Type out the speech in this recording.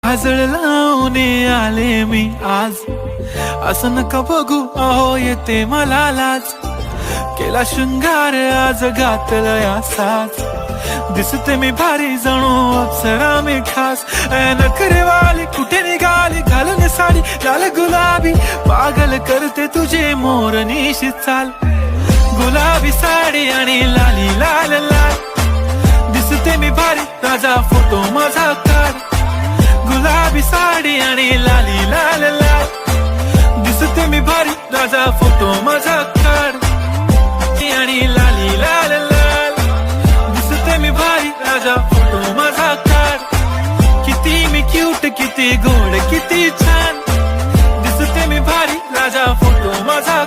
काजळ लावून आले मी आज, असं नका बघू अहो येते मला लाज. केला शृंगार आज घातला या साज, दिसते मी भारी जणू अप्सरा मी खास. नखरेवाली कुठे निघाली घालून साडी लाल गुलाबी, पागल करते तुझे मोरनीशी चाल. गुलाबी साडी आणि लाली लाल लाल, दिसते मी भारी राजा फोटो माझा काढ. गुलाबी साडी आणि लाली लाल लाल, दिसते मी भारी राजा फोटो माझा काढ. आणि लाली लाल लाल, दिसते मी भारी राजा फोटो माझा काढ. किती मी क्यूट किती गोड किती छान, दिसते मी भारी राजा फोटो माझा.